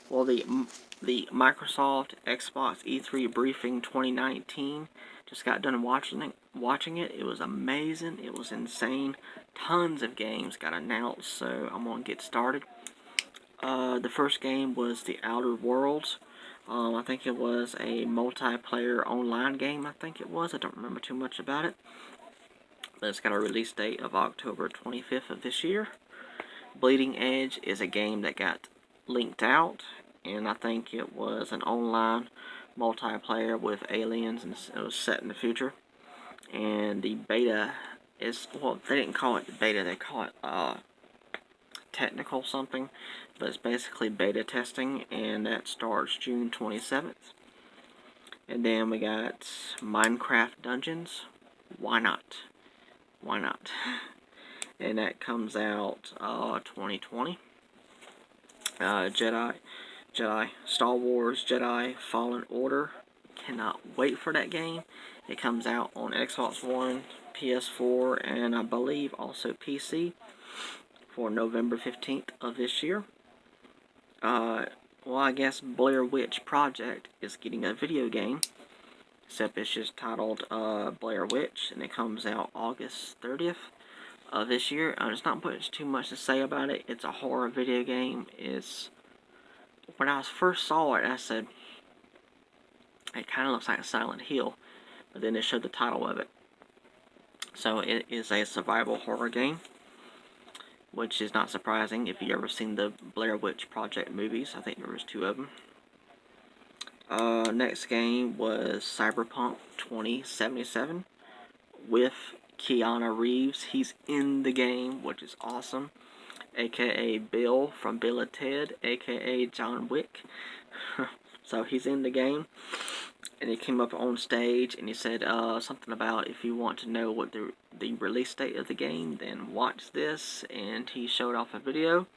Well, the Microsoft Xbox E3 briefing 2019 just got done watching it. It was amazing. It was insane. Tons of games got announced, so I'm gonna get started. The first game was The Outer Worlds. I think it was a multiplayer online game. I don't remember too much about it. But it's got a release date of October 25th of this year. Bleeding Edge is a game that got linked out, and I think it was an online multiplayer with aliens, and it was set in the future. And the beta is, well, they didn't call it the beta, they call it technical something, but it's basically beta testing, and that starts June 27th. And then we got Minecraft Dungeons. Why not? Why not? And that comes out 2020. Star Wars Jedi Fallen Order. Cannot wait for that game. It comes out on Xbox One, PS4, and I believe also PC for November 15th of this year. Well, I guess Blair Witch Project is getting a video game, except it's just titled Blair Witch, and it comes out August 30th of this year. There's not much too much to say about it. It's a horror video game. When I first saw it, I said, it kind of looks like a Silent Hill, but then it showed the title of it. So it is a survival horror game, which is not surprising if you've ever seen the Blair Witch Project movies. I think there was 2 of them. Next game was Cyberpunk 2077 with Keanu Reeves. He's in the game, which is awesome. AKA Bill from Bill and Ted, AKA John Wick. So he's in the game, and he came up on stage and he said something about, if you want to know what the release date of the game, then watch this. And he showed off a video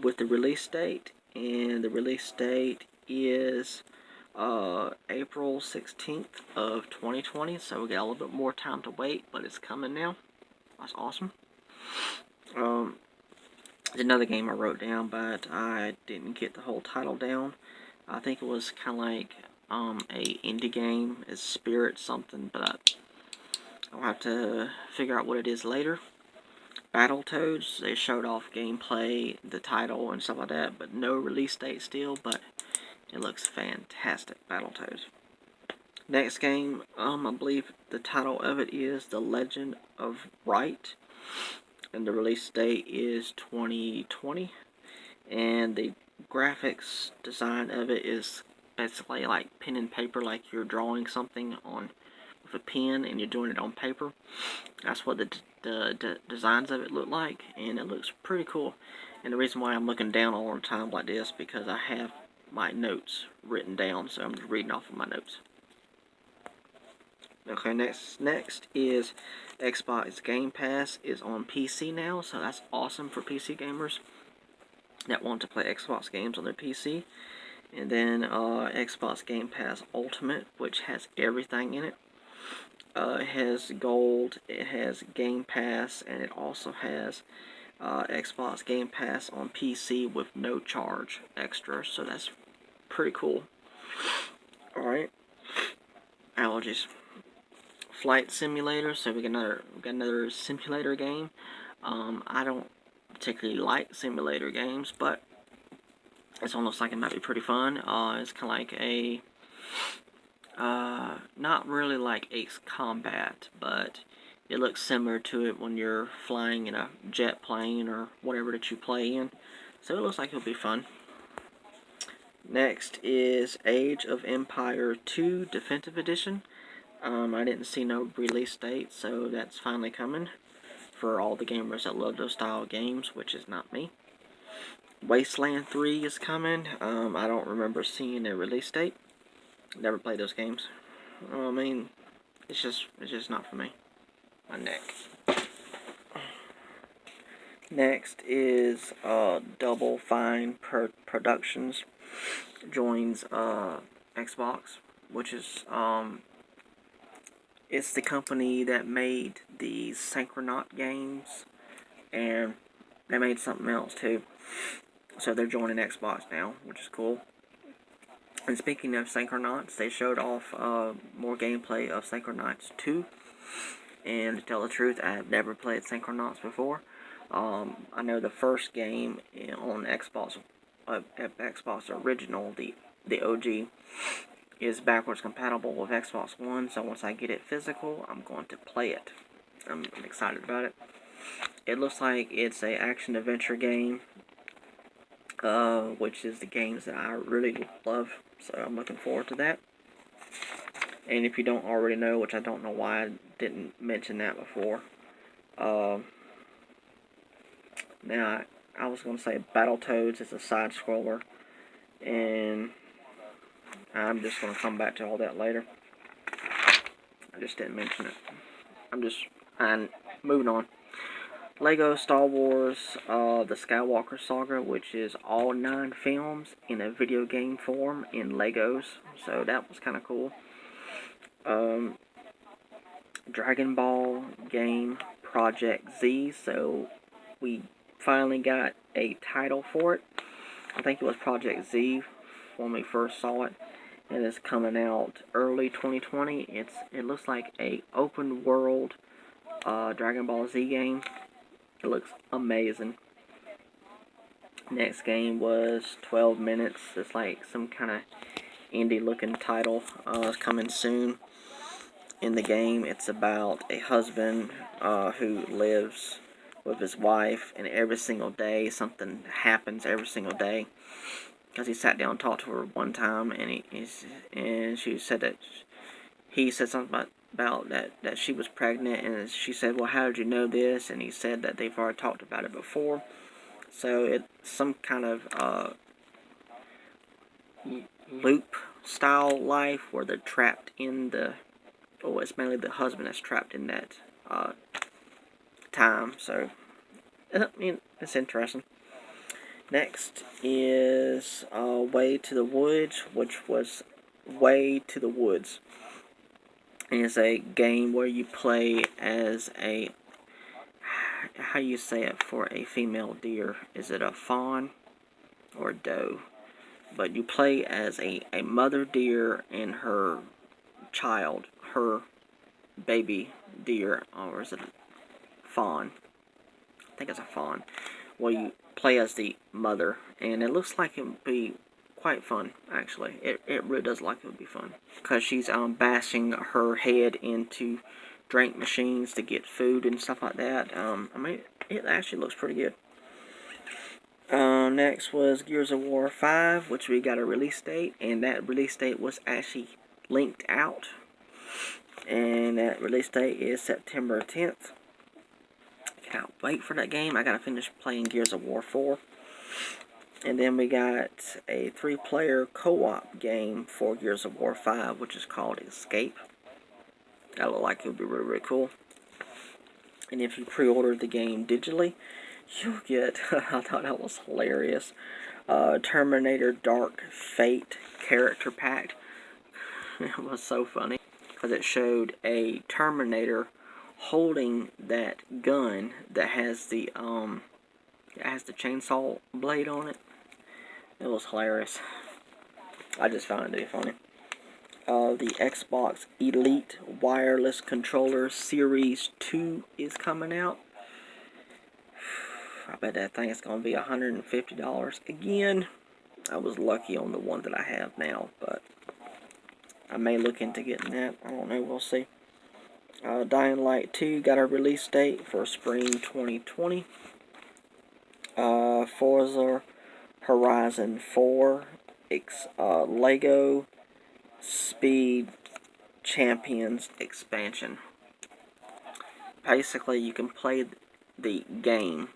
with the release date, and the release date is April 16th of 2020, so we got a little bit more time to wait, but it's coming now. That's awesome. Another game I wrote down, but I didn't get the whole title down. I think it was kind of like a indie game. It's Spirit something, but I'll have to figure out what it is later. Battletoads, they showed off gameplay, the title, and stuff like that, but no release date still, but it looks fantastic, Battletoads. Next game, I believe the title of it is The Legend of Wright, and the release date is 2020, and the graphics design of it is basically like pen and paper, like you're drawing something on with a pen and you're doing it on paper. That's what the designs of it look like, and it looks pretty cool. And the reason why I'm looking down all the time like this, because I have my notes written down, so I'm just reading off of my notes. Okay, next is Xbox Game Pass is on PC now, so that's awesome for PC gamers that want to play Xbox games on their PC. And then Xbox Game Pass Ultimate, which has everything in it. It has Gold, it has Game Pass, and it also has Xbox Game Pass on PC with no charge extra, so that's pretty cool. Alright, allergies. Flight Simulator, so we got another simulator game. I don't particularly like simulator games, but this one looks like it might be pretty fun. It's kind of like a not really like Ace Combat, but it looks similar to it when you're flying in a jet plane or whatever that you play in. So it looks like it'll be fun. Next is Age of Empires 2 Definitive Edition. I didn't see no release date, so that's finally coming for all the gamers that love those style of games, which is not me. Wasteland 3 is coming. I don't remember seeing a release date. Never played those games. I mean, it's just not for me. My neck. Next is Double Fine Productions joins Xbox, which is it's the company that made the Psychonaut games, and they made something else too. So they're joining Xbox now, which is cool. And speaking of Psychonauts, they showed off more gameplay of Psychonauts 2. And to tell the truth, I have never played Psychonauts before. I know the first game on Xbox Original, the OG, is backwards compatible with Xbox One. So once I get it physical, I'm going to play it. I'm excited about it. It looks like it's a action adventure game, which is the games that I really love. So I'm looking forward to that. And if you don't already know, which I don't know why I didn't mention that before, now I was going to say Battletoads is a side scroller, and I'm just going to come back to all that later. I just didn't mention it. I'm moving on. Lego Star Wars, the Skywalker Saga, which is all 9 films in a video game form in Legos. So that was kind of cool. Dragon Ball game Project Z. So we finally got a title for it. I think it was Project Z when we first saw it. And it's coming out early 2020. It looks like a open world Dragon Ball Z game. It looks amazing. Next game was 12 Minutes. It's like some kind of indie looking title. It's coming soon. In the game, it's about a husband who lives with his wife, and every single day something happens every single day. Because he sat down and talked to her one time, and she said that he said something about that she was pregnant, and she said, well, how did you know this? And he said that they've already talked about it before. So it's some kind of loop style life where they're trapped in the, it's mainly the husband that's trapped in that time. So I mean, it's interesting. Next is Way to the Woods, which was Way to the Woods. And it's a game where you play as a, how you say it for a female deer? Is it a fawn or a doe? But you play as a mother deer and her child, her baby deer, or is it a fawn? I think it's a fawn. Well, you play as the mother, and it looks like it would be quite fun, actually. It really does look like it would be fun. Because she's bashing her head into drink machines to get food and stuff like that. I mean, it actually looks pretty good. Next was Gears of War 5, which we got a release date, and that release date was actually linked out. And that release date is September 10th. Can't wait for that game. I gotta finish playing Gears of War 4. And then we got a 3-player co-op game for Gears of War 5, which is called Escape. That looked like it would be really, really cool. And if you pre-order the game digitally, you'll get, I thought that was hilarious, Terminator Dark Fate character pack. It was so funny, because it showed a Terminator holding that gun that has the chainsaw blade on it. It was hilarious. I just found it to be funny. The Xbox Elite Wireless Controller Series 2 is coming out. I bet that thing is going to be $150 again. I was lucky on the one that I have now, but I may look into getting that. I don't know. We'll see. Dying Light 2 got a release date for spring 2020. Forza Horizon 4 Lego Speed Champions expansion. Basically, you can play the game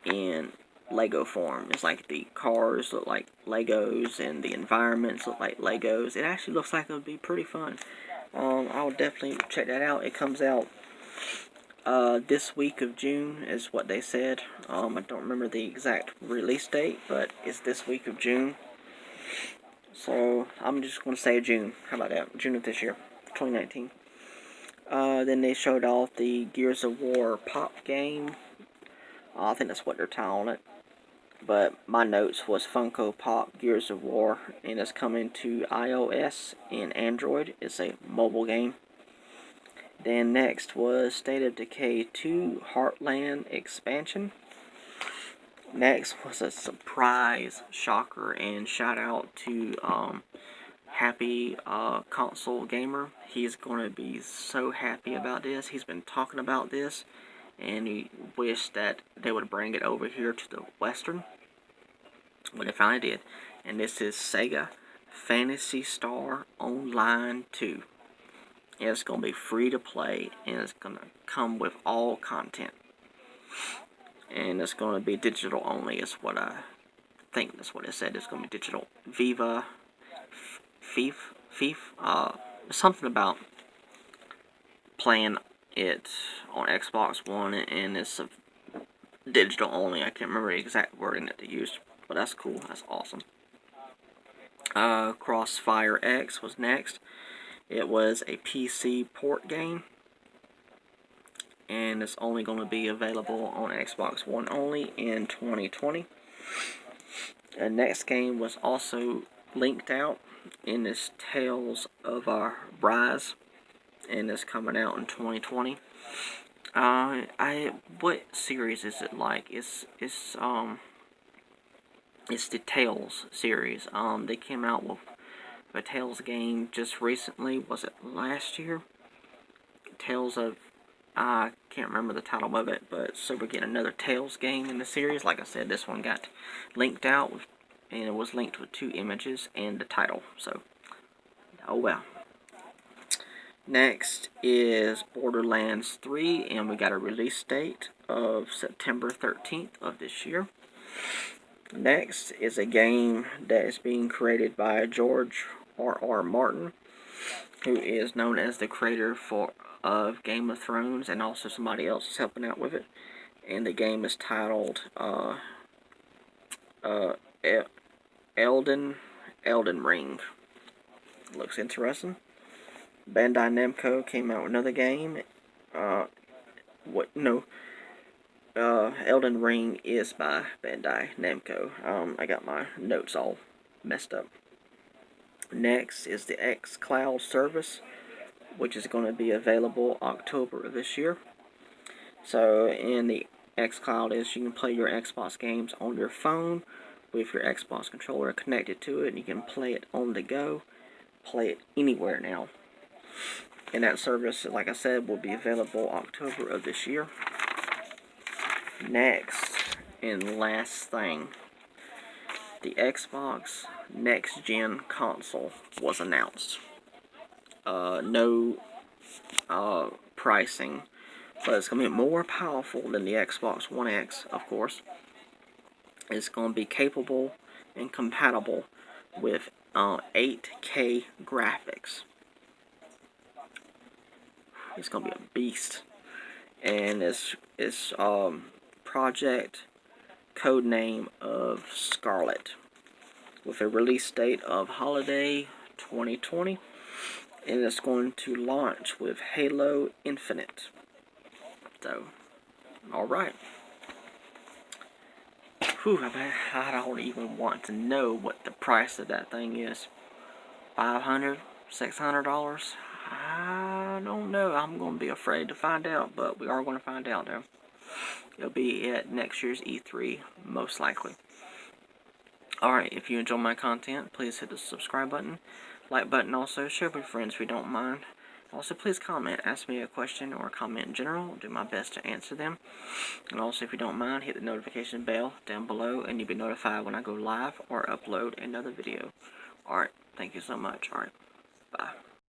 in Lego form. It's like the cars look like Legos and the environments look like Legos. It actually looks like it would be pretty fun. I would definitely check that out. It comes out this week of June is what they said. I don't remember the exact release date, but it's this week of June. So I'm just going to say June. How about that? June of this year, 2019. Then they showed off the Gears of War pop game. I think that's what they're calling it. but my notes was Funko Pop Gears of War, and it's coming to iOS and Android. It's a mobile game. Then next was State of Decay 2 Heartland Expansion. Next was a surprise shocker and shout out to Happy Console Gamer. He's going to be so happy about this. He's been talking about this, and he wished that they would bring it over here to the Western. Well, they finally did. And this is Sega Phantasy Star Online 2. It's going to be free to play, and it's going to come with all content. And it's going to be digital only, is what I think that's what it said. It's going to be digital. Viva, something about playing it on Xbox One, and it's a digital only. I can't remember the exact wording that they used, but that's cool. That's awesome. Crossfire X was next. It was a PC port game, and it's only going to be available on Xbox One only in 2020. The next game was also linked out, and it's Tales of Arise, and it's coming out in 2020. What series is it like? It's the Tales series. They came out with a Tales game just recently. Was it last year? Tales of, I can't remember the title of it, but so we're getting another Tales game in the series. Like I said, this one got linked out with, and it was linked with 2 images and the title. So, oh well. Next is Borderlands 3, and we got a release date of September 13th of this year. Next is a game that is being created by George R.R. Martin, who is known as the creator of Game of Thrones, and also somebody else is helping out with it. And the game is titled Elden Ring. Looks interesting. Bandai Namco came out with another game. Elden Ring is by Bandai Namco. I got my notes all messed up. Next is the xCloud service, which is going to be available October of this year. So in the xCloud is you can play your Xbox games on your phone with your Xbox controller connected to it, and you can play it on the go, play it anywhere now. And that service, like I said, will be available October of this year. Next and last thing, the Xbox Next Gen console was announced. No pricing, but it's going to be more powerful than the Xbox One X, of course. It's going to be capable and compatible with 8K graphics. It's going to be a beast. And it's project code name of Scarlet, with a release date of holiday 2020, and it's going to launch with Halo Infinite. So, alright. I don't even want to know what the price of that thing is. $500, $600? I don't know. I'm going to be afraid to find out, but we are going to find out though. It'll be at next year's E3, most likely. Alright, if you enjoy my content, please hit the subscribe button, like button also, share with friends if you don't mind. Also, please comment, ask me a question or comment in general. I'll do my best to answer them. And also, if you don't mind, hit the notification bell down below, and you'll be notified when I go live or upload another video. Alright, thank you so much. Alright, bye.